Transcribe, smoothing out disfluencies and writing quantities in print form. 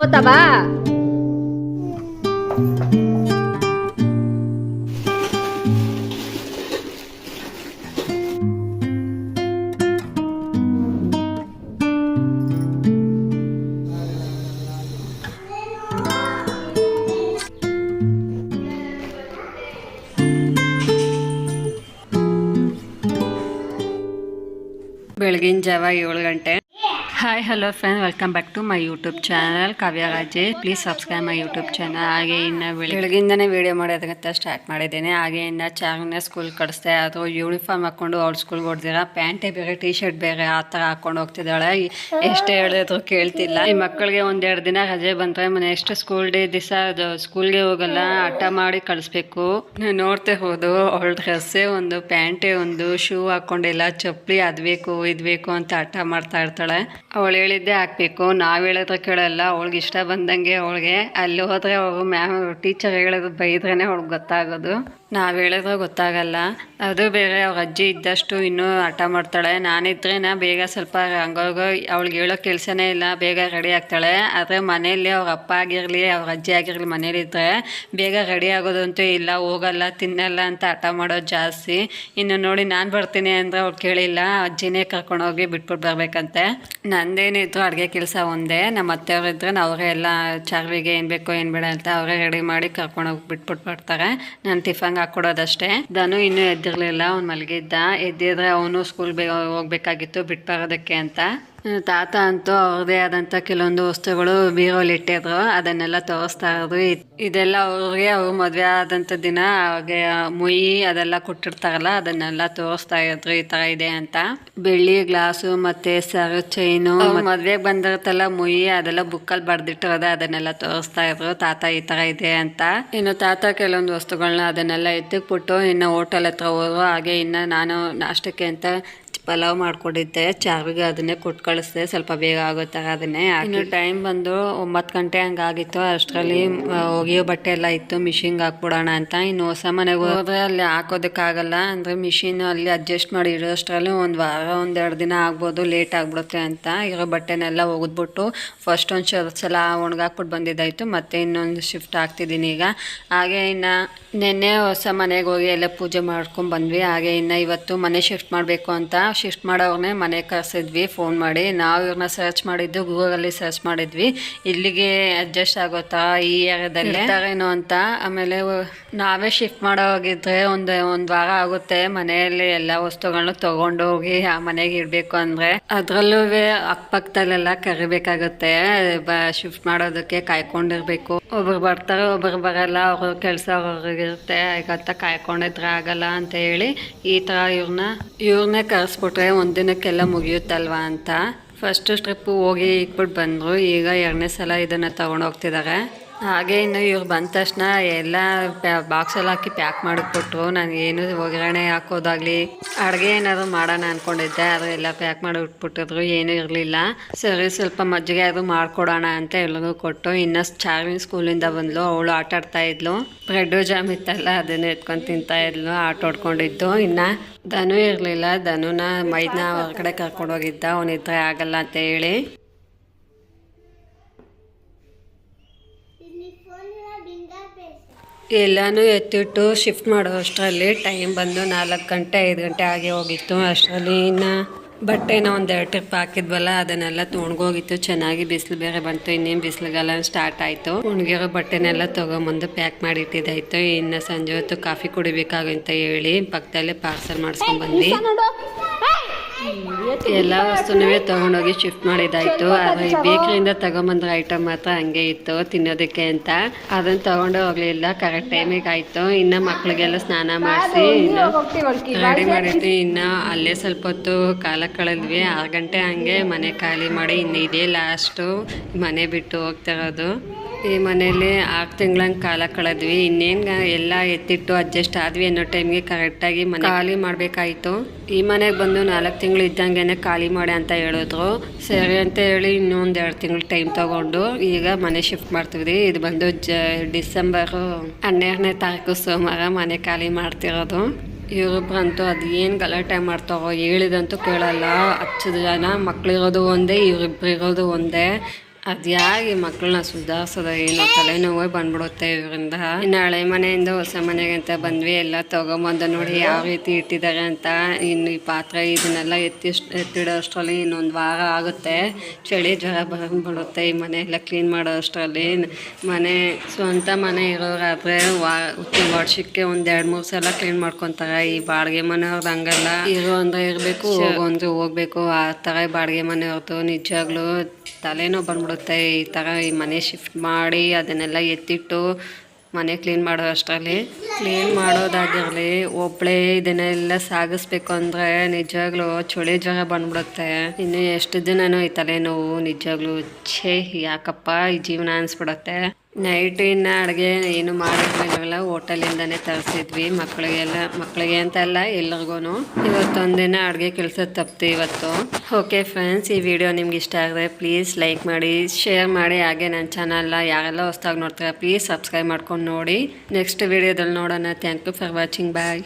ಗೊತ್ತವಾ? ಬೆಳಗಿನ ಜಾವ 7 ಗಂಟೆ. Hi hello friend, welcome back to my YouTube channel Kavya Raje. Please subscribe my YouTube channel. ಹಾಗೆ ಇನ್ನು ಬೆಳಗಿಂದನೇ ವೀಡಿಯೋ ಮಾಡೋದಕ್ಕಂತ ಸ್ಟಾರ್ಟ್ ಮಾಡಿದ್ದೇನೆ. ಹಾಗೆ ಇನ್ನು ಚಾರ್ನ ಸ್ಕೂಲ್ ಕಳಿಸ್ದೆ. ಅದು ಯೂನಿಫಾರ್ಮ್ ಹಾಕ್ಕೊಂಡು ಅವ್ಳು ಸ್ಕೂಲ್ಗೆ ಹೊಡೆದಿರ, ಪ್ಯಾಂಟೇ ಬೇರೆ ಟಿ ಶರ್ಟ್ ಬೇರೆ ಆ ಥರ ಹಾಕ್ಕೊಂಡು ಹೋಗ್ತಿದ್ದಾಳೆ. ಎಷ್ಟೇ ಹೇಳಿದ್ರು ಕೇಳ್ತಿಲ್ಲ. ಈ ಮಕ್ಕಳಿಗೆ 1-2 ದಿನ ರಜೆ ಬಂದರೆ ನೆಕ್ಸ್ಟ್ ಸ್ಕೂಲ್ ಡೇ ದಿವಸ ಅದು ಸ್ಕೂಲ್ಗೆ ಹೋಗಲ್ಲ, ಹಠ ಮಾಡಿ ಕಳಿಸ್ಬೇಕು. ನೋಡ್ತೇ ಹೋದು ಅವಳ ಡ್ರೆಸ್ಸೇ ಒಂದು, ಪ್ಯಾಂಟೇ ಒಂದು, ಶೂ ಹಾಕ್ಕೊಂಡಿಲ್ಲ, ಚಪ್ಪಲಿ ಅದು ಬೇಕು ಇದು ಬೇಕು ಅಂತ ಹಠ ಮಾಡ್ತಾ ಇರ್ತಾಳೆ. ಅವಳು ಹೇಳಿದ್ದೆ ಹಾಕ್ಬೇಕು, ನಾವು ಹೇಳಿದ್ರೆ ಕೇಳಲ್ಲ. ಅವಳಿಗೆ ಇಷ್ಟ ಬಂದಂಗೆ ಅವಳಿಗೆ ಅಲ್ಲಿ ಹೋದರೆ ಅವರು ಟೀಚರ್ ಹೇಳೋದು ಬೈದ್ರೇ ಅವಳಿಗೆ ಗೊತ್ತಾಗೋದು, ನಾವು ಹೇಳಿದ್ರೆ ಗೊತ್ತಾಗಲ್ಲ. ಅದು ಬೇರೆ ಅವ್ರ ಅಜ್ಜಿ ಇದ್ದಷ್ಟು ಇನ್ನೂ ಹಠ ಮಾಡ್ತಾಳೆ. ನಾನಿದ್ರೆ ಬೇಗ ಸ್ವಲ್ಪ ಹಂಗೋಗ ಅವಳಿಗೆ ಹೇಳೋ ಕೆಲಸನೇ ಇಲ್ಲ, ಬೇಗ ರೆಡಿ ಆಗ್ತಾಳೆ. ಆದರೆ ಮನೆಯಲ್ಲಿ ಅವ್ರ ಅಪ್ಪ ಆಗಿರಲಿ ಅವ್ರ ಅಜ್ಜಿ ಆಗಿರಲಿ ಮನೇಲಿದ್ದರೆ ಬೇಗ ರೆಡಿ ಆಗೋದಂತೂ ಇಲ್ಲ, ಹೋಗಲ್ಲ ತಿನ್ನಲ್ಲ ಅಂತ ಹಠ ಮಾಡೋದು ಜಾಸ್ತಿ. ಇನ್ನು ನೋಡಿ ನಾನು ಬರ್ತೀನಿ ಅಂದರೆ ಅವ್ಳು ಕೇಳಿಲ್ಲ, ಅಜ್ಜಿನೇ ಕರ್ಕೊಂಡೋಗಿ ಬಿಟ್ಬಿಟ್ಟು ಬರ್ಬೇಕಂತೆ. ನಂದೇನಿದ್ರು ಅಡುಗೆ ಕೆಲಸ ಒಂದೇ. ನಮ್ಮ ಅತ್ತೆಯವ್ರಿದ್ರೆ ಅವರೇ ಎಲ್ಲ ಚಾರ್ವಿಗೆ ಏನು ಬೇಕೋ ಏನು ಬೇಡ ಅಂತ ಅವರೇ ರೆಡಿ ಮಾಡಿ ಕರ್ಕೊಂಡೋಗಿ ಬಿಟ್ಬಿಟ್ಟು ಬರ್ತಾರೆ. ನಾನು ಟಿಫನ್ಗೆ ಹಾಕ್ಕೊಡೋದಷ್ಟೇ. ದಾನು ಇನ್ನೂ ಎದ್ದಿರಲಿಲ್ಲ, ಅವ್ನು ಮಲಗಿದ್ದ. ಎದ್ದಿದ್ರೆ ಅವನು ಸ್ಕೂಲ್ ಹೋಗ್ಬೇಕಾಗಿತ್ತು ಬಿಟ್ಟು ಬರೋದಕ್ಕೆ ಅಂತ. ತಾತ ಅಂತೂ ಅವ್ರದೇ ಆದಂಥ ಕೆಲವೊಂದು ವಸ್ತುಗಳು ಬೀರೋಲಿ ಇಟ್ಟಿದ್ರು, ಅದನ್ನೆಲ್ಲ ತೋರಿಸ್ತಾ ಇರೋದು. ಇದೆಲ್ಲ ಅವ್ರಿಗೆ ಅವ್ರ ಮದುವೆ ಆದಂಥ ದಿನ ಹಾಗೆ ಮುಯಿ ಅದೆಲ್ಲ ಕೊಟ್ಟಿರ್ತಾರಲ್ಲ, ಅದನ್ನೆಲ್ಲ ತೋರಿಸ್ತಾ ಇದ್ರು ಈ ಥರ ಇದೆ ಅಂತ. ಬೆಳ್ಳಿ ಗ್ಲಾಸು ಮತ್ತು ಸರ್ ಚೈನು, ಮದುವೆಗೆ ಬಂದಿರುತ್ತಲ್ಲ ಮುಯಿ, ಅದೆಲ್ಲ ಬುಕ್ಕಲ್ಲಿ ಬರೆದಿಟ್ಟಿರೋದು, ಅದನ್ನೆಲ್ಲ ತೋರಿಸ್ತಾ ಇದ್ರು. ತಾತ ಈ ಥರ ಇದೆ ಅಂತ. ಇನ್ನು ತಾತ ಕೆಲವೊಂದು ವಸ್ತುಗಳನ್ನ ಅದನ್ನೆಲ್ಲ ಎತ್ತಿಕ್ಬಿಟ್ಟು ಇನ್ನು ಹೋಟೆಲ್ ಹತ್ರ ಹೋದ್ರು. ಹಾಗೆ ಇನ್ನು ನಾನು ನಾಷ್ಟಕ್ಕೆ ಅಂತ ಪಲಾವ್ ಮಾಡ್ಕೊಂಡಿದ್ದೆ, ಚಾರ್ವಿಗೆ ಅದನ್ನೇ ಕೊಟ್ಟು ಕಳಿಸ್ದೆ, ಸ್ವಲ್ಪ ಬೇಗ ಆಗೋ ಥರ ಅದನ್ನೇ. ಇನ್ನು ಟೈಮ್ ಬಂದು 9 ಗಂಟೆ ಹಂಗಾಗಿತ್ತು. ಅಷ್ಟರಲ್ಲಿ ಒಗೆಯೋ ಬಟ್ಟೆ ಎಲ್ಲ ಇತ್ತು, ಮಿಷಿನ್ಗೆ ಹಾಕ್ಬಿಡೋಣ ಅಂತ. ಇನ್ನು ಹೊಸ ಮನೆಗೆ ಹೋದ್ರೆ ಅಲ್ಲಿ ಹಾಕೋದಕ್ಕಾಗಲ್ಲ, ಅಂದರೆ ಮಿಷಿನ್ ಅಲ್ಲಿ ಅಡ್ಜಸ್ಟ್ ಮಾಡಿ ಇಡೋಷ್ಟರಲ್ಲಿ 1 ವಾರ 1-2 ದಿನ ಆಗ್ಬೋದು, ಲೇಟ್ ಆಗಿಬಿಡುತ್ತೆ ಅಂತ ಇರೋ ಬಟ್ಟೆನೆಲ್ಲ ಒಗೆದ್ಬಿಟ್ಟು ಫಸ್ಟ್ ಒಂದು ಸಲ ಒಣಗಾಕ್ಬಿಟ್ಟು ಬಂದಿದ್ದಾಯಿತು. ಮತ್ತೆ ಇನ್ನೊಂದು ಶಿಫ್ಟ್ ಆಗ್ತಿದ್ದೀನಿ ಈಗ. ಹಾಗೆ ಇನ್ನು ನೆನ್ನೆ ಹೊಸ ಮನೆಗೆ ಹೋಗಿ ಎಲ್ಲ ಪೂಜೆ ಮಾಡ್ಕೊಂಡು ಬಂದ್ವಿ. ಹಾಗೆ ಇನ್ನು ಇವತ್ತು ಮನೆ ಶಿಫ್ಟ್ ಮಾಡಬೇಕು ಅಂತ ಶಿಫ್ಟ್ ಮಾಡೋರ್ನೇ ಮನೆ ಕರೆಸಿದ್ವಿ ಫೋನ್ ಮಾಡಿ. ನಾವು ಇವ್ರನ್ನ ಸರ್ಚ್ ಮಾಡಿದ್ದು, ಗೂಗಲಲ್ಲಿ ಸರ್ಚ್ ಮಾಡಿದ್ವಿ, ಇಲ್ಲಿಗೆ ಅಡ್ಜಸ್ಟ್ ಆಗೋತ್ತಾ ಈ ಏರಿಯಾದಲ್ಲಿ ಇರ್ತಾರೇನೋ ಅಂತ. ಆಮೇಲೆ ನಾವೇ ಶಿಫ್ಟ್ ಮಾಡೋ ಹೋಗಿದ್ರೆ ಒಂದು ವಾರ ಆಗುತ್ತೆ. ಮನೆಯಲ್ಲಿ ಎಲ್ಲ ವಸ್ತುಗಳನ್ನ ತೊಗೊಂಡು ಹೋಗಿ ಆ ಮನೆಗೆ ಇಡಬೇಕು ಅಂದರೆ ಅದರಲ್ಲೂ ಅಕ್ಕಪಕ್ಕದಲ್ಲೆಲ್ಲ ಕರಿಬೇಕಾಗುತ್ತೆ. ಶಿಫ್ಟ್ ಮಾಡೋದಕ್ಕೆ ಕಾಯ್ಕೊಂಡಿರ್ಬೇಕು. ಒಬ್ರು ಬರ್ತಾರೆ ಒಬ್ರು ಬರಲ್ಲ, ಅವ್ರ ಕೆಲಸ ಅವ್ರಿಗಿರುತ್ತೆ, ಈಗಂತ ಕಾಯ್ಕೊಂಡಿದ್ರೆ ಆಗಲ್ಲ ಅಂತ ಹೇಳಿ ಈ ಥರ ಇವ್ರನ್ನೇ ಕರೆಸ್ಬಿಟ್ರೆ ಒಂದಿನಕ್ಕೆಲ್ಲ ಮುಗಿಯುತ್ತಲ್ವ ಅಂತ ಫಸ್ಟ್ ಟ್ರಿಪ್ಪು ಹೋಗಿ ಇಟ್ಬಿಟ್ಟು ಬಂದರು. ಈಗ 2ನೇ ಸಲ ಇದನ್ನು ತೊಗೊಂಡೋಗ್ತಿದ್ದಾರೆ. ಹಾಗೆ ಇನ್ನು ಇವ್ರು ಬಂದ ತಕ್ಷಣ ಎಲ್ಲ ಬಾಕ್ಸಲ್ಲಿ ಹಾಕಿ ಪ್ಯಾಕ್ ಮಾಡಿಕೊಟ್ರು. ನಾನು ಏನು ಒಗ್ಗರಣೆ ಹಾಕೋದಾಗಲಿ ಅಡುಗೆ ಏನಾದರೂ ಮಾಡೋಣ ಅಂದ್ಕೊಂಡಿದ್ದೆ, ಆದರೆ ಎಲ್ಲ ಪ್ಯಾಕ್ ಮಾಡಿ ಇಟ್ಬಿಟ್ಟಿದ್ರು, ಏನೂ ಇರಲಿಲ್ಲ. ಸರಿ ಸ್ವಲ್ಪ ಮಜ್ಜಿಗೆ ಅದು ಮಾಡಿಕೊಡೋಣ ಅಂತ ಎಲ್ಲರಿಗೂ ಕೊಟ್ಟು. ಇನ್ನು ಚಾರ್ವಿನ್ ಸ್ಕೂಲಿಂದ ಬಂದಳು, ಅವಳು ಆಟ ಆಡ್ತಾ ಇದ್ಲು. ಬ್ರೆಡ್ಡು ಜಾಮ್ ಇತ್ತಲ್ಲ ಅದನ್ನೇ ಎತ್ಕೊಂಡು ತಿಂತಾ ಇದ್ಲು, ಆಟ ಆಡ್ಕೊಂಡಿದ್ದು. ಇನ್ನು ಧನು ಇರಲಿಲ್ಲ, ಧನುನ ಮೈದನ ಹೊರಗಡೆ ಕರ್ಕೊಂಡೋಗಿದ್ದ, ಅವನಿದ್ರೆ ಆಗಲ್ಲ ಅಂತ ಹೇಳಿ. ಎಲ್ಲನೂ ಎತ್ತಿಟ್ಟು ಶಿಫ್ಟ್ ಮಾಡೋ ಅಷ್ಟರಲ್ಲಿ ಟೈಮ್ ಬಂದು 4 ಗಂಟೆ 5 ಗಂಟೆ ಆಗಿ ಹೋಗಿತ್ತು. ಅಷ್ಟರಲ್ಲಿ ಇನ್ನು ಬಟ್ಟೆನ 1-2 ಟ್ರಿಪ್ ಹಾಕಿದ್ವಲ್ಲ, ಅದನ್ನೆಲ್ಲ ತೊಗೊಂಡೋಗಿತ್ತು. ಚೆನ್ನಾಗಿ ಬಿಸಿಲು ಬೇರೆ ಬಂತು, ಇನ್ನೇನು ಬಿಸಿಲುಗಾಲ ಸ್ಟಾರ್ಟ್ ಆಯಿತು. ಒಣಗಿರೋ ಬಟ್ಟೆನೆಲ್ಲ ತೊಗೊಂಬಂದು ಪ್ಯಾಕ್ ಮಾಡಿ ಇಟ್ಟಿದ್ದಾಯಿತು. ಇನ್ನು ಸಂಜೆ ಹೊತ್ತು ಕಾಫಿ ಕುಡಿಬೇಕಾಗಂತ ಹೇಳಿ ಪಕ್ಕದಲ್ಲೇ ಪಾರ್ಸಲ್ ಮಾಡಿಸ್ಕೊಂಡ್ಬಂದ್ವಿ. ಎಲ್ಲ ವಸ್ತುನೂ ತೊಗೊಂಡೋಗಿ ಶಿಫ್ಟ್ ಮಾಡಿದ್ದಾಯಿತು. ಆದರೆ ಈ ಬೇಕ್ರಿಯಿಂದ ತಗೊಂಬಂದ್ರ ಐಟಮ್ ಮಾತ್ರ ಹಂಗೆ ಇತ್ತು ತಿನ್ನೋದಕ್ಕೆ ಅಂತ, ಅದನ್ನು ತೊಗೊಂಡು ಹೋಗಲಿಲ್ಲ. ಕರೆಕ್ಟ್ ಟೈಮಿಗೆ ಆಯಿತು. ಇನ್ನು ಮಕ್ಕಳಿಗೆಲ್ಲ ಸ್ನಾನ ಮಾಡಿಸಿ ಇನ್ನು ರೆಡಿ ಮಾಡಿದ್ವಿ. ಇನ್ನು ಅಲ್ಲೇ ಸ್ವಲ್ಪ ಹೊತ್ತು ಕಾಲ ಕಳೆದ್ವಿ. 6 ಗಂಟೆ ಹಂಗೆ ಮನೆ ಖಾಲಿ ಮಾಡಿ ಇನ್ನು ಇದೇ ಲಾಸ್ಟು ಮನೆ ಬಿಟ್ಟು ಹೋಗ್ತಿರೋದು. ಈ ಮನೆಯಲ್ಲಿ 6 ತಿಂಗಳಂಗೆ ಕಾಲ ಕಳೆದ್ವಿ. ಇನ್ನೇನು ಎಲ್ಲ ಎತ್ತಿಟ್ಟು ಅಡ್ಜಸ್ಟ್ ಆದ್ವಿ ಅನ್ನೋ ಟೈಮ್ಗೆ ಕರೆಕ್ಟಾಗಿ ಮನೆ ಖಾಲಿ ಮಾಡಬೇಕಾಯಿತು. ಈ ಮನೆಗೆ ಬಂದು 4 ತಿಂಗಳು ಇದ್ದಂಗೆ ಖಾಲಿ ಮಾಡಿ ಅಂತ ಹೇಳಿದ್ರು. ಸರಿ ಅಂತ ಹೇಳಿ ಇನ್ನೊಂದು 2 ತಿಂಗಳು ಟೈಮ್ ತೊಗೊಂಡು ಈಗ ಮನೆ ಶಿಫ್ಟ್ ಮಾಡ್ತಿದ್ವಿ. ಇದು ಬಂದು ಡಿಸೆಂಬರು 12ನೇ ತಾರೀಕು ಸೋಮವಾರ ಮನೆ ಖಾಲಿ ಮಾಡ್ತಿರೋದು. ಇವರಿಬ್ಬರಂತೂ ಅದು ಏನು ಗಲಾಟೆ ಮಾಡ್ತಾರೋ ಹೇಳಿದಂತೂ ಕೇಳಲ್ಲ. 10 ಜನ ಮಕ್ಕಳಿರೋದು ಒಂದೇ, ಇವರಿಬ್ರು ಇರೋದು ಒಂದೇ. ಅದು ಯಾಕೆ ಮಕ್ಕಳನ್ನ ಸುಧಾರಿಸೋದ ಏನೋ ತಲೆನೋವೇ ಬಂದ್ಬಿಡುತ್ತೆ ಇವರಿಂದ. ಇನ್ನು ಹಳೆ ಮನೆಯಿಂದ ಹೊಸ ಮನೆಗೆ ಅಂತ ಬಂದ್ವಿ, ಎಲ್ಲ ತೊಗೊಂಬಂದು ನೋಡಿ ಯಾವ ರೀತಿ ಇಟ್ಟಿದ್ದಾರೆ ಅಂತ. ಇನ್ನು ಈ ಪಾತ್ರೆ ಇದನ್ನೆಲ್ಲ ಎತ್ತಿಡೋ ಅಷ್ಟರಲ್ಲಿ ಇನ್ನೊಂದು ವಾರ ಆಗುತ್ತೆ. ಚಳಿ ಜ್ವರ ಬಂದ್ಬಿಡುತ್ತೆ ಈ ಮನೆ ಎಲ್ಲ ಕ್ಲೀನ್ ಮಾಡೋ ಅಷ್ಟರಲ್ಲಿ. ಮನೆ ಸ್ವಂತ ಮನೆ ಇರೋರಾದ್ರೆ ವರ್ಷಕ್ಕೆ ಒಂದು 2-3 ಸಲ ಕ್ಲೀನ್ ಮಾಡ್ಕೊತಾರೆ. ಈ ಬಾಡಿಗೆ ಮನೆಯವ್ರದ್ದು ಹಂಗಲ್ಲ, ಇರೋ ಅಂದರೆ ಇರಬೇಕು, ಹೋಗೋ ಅಂದರೆ ಹೋಗ್ಬೇಕು, ಆ ಥರ ಬಾಡಿಗೆ ಮನೆಯವ್ರದ್ದು. ನಿಜವಾಗ್ಲೂ ತಲೆನೋ ಬಂದ್ಬಿಡುತ್ತೆ ಈ ಥರ ಈ ಮನೆ ಶಿಫ್ಟ್ ಮಾಡಿ ಅದನ್ನೆಲ್ಲ ಎತ್ತಿಟ್ಟು ಮನೆ ಕ್ಲೀನ್ ಮಾಡೋ ಅಷ್ಟರಲ್ಲಿ. ಕ್ಲೀನ್ ಮಾಡೋದಾಗಿರಲಿ, ಒಬ್ಬಳೇ ಇದನ್ನೆಲ್ಲ ಸಾಗಿಸ್ಬೇಕು ಅಂದರೆ ನಿಜವಾಗ್ಲೂ ಚಳಿ ಜ್ವರ ಬಂದ್ಬಿಡುತ್ತೆ. ಇನ್ನು ಎಷ್ಟು ದಿನನೂ ಈ ತಲೆನೋವು. ನಿಜವಾಗ್ಲೂ ಛೇ ಯಾಕಪ್ಪ ಈ ಜೀವನ ಅನಿಸ್ಬಿಡುತ್ತೆ. ನೈಟಿನ ಅಡುಗೆ ಏನು ಮಾಡಿರ್ಲಿಲ್ಲ, ಹೋಟೆಲಿಂದನೇ ತರಿಸಿದ್ವಿ ಮಕ್ಕಳಿಗೆ ಅಂತ ಅಲ್ಲ ಎಲ್ರಿಗೂ. ಇವತ್ತೊಂದಿನ ಅಡುಗೆ ಕೆಲಸ ತಪ್ಪಿತು ಇವತ್ತು. ಓಕೆ ಫ್ರೆಂಡ್ಸ್, ಈ ವಿಡಿಯೋ ನಿಮ್ಗೆ ಇಷ್ಟ ಆದರೆ ಪ್ಲೀಸ್ ಲೈಕ್ ಮಾಡಿ, ಶೇರ್ ಮಾಡಿ. ಹಾಗೆ ನನ್ನ ಚಾನಲ್ನ ಯಾರೆಲ್ಲ ಹೊಸ್ದಾಗಿ ನೋಡ್ತೀರಾ ಪ್ಲೀಸ್ ಸಬ್ಸ್ಕ್ರೈಬ್ ಮಾಡ್ಕೊಂಡು ನೋಡಿ. ನೆಕ್ಸ್ಟ್ ವಿಡಿಯೋದಲ್ಲಿ ನೋಡೋಣ. Thank you for watching. Bye.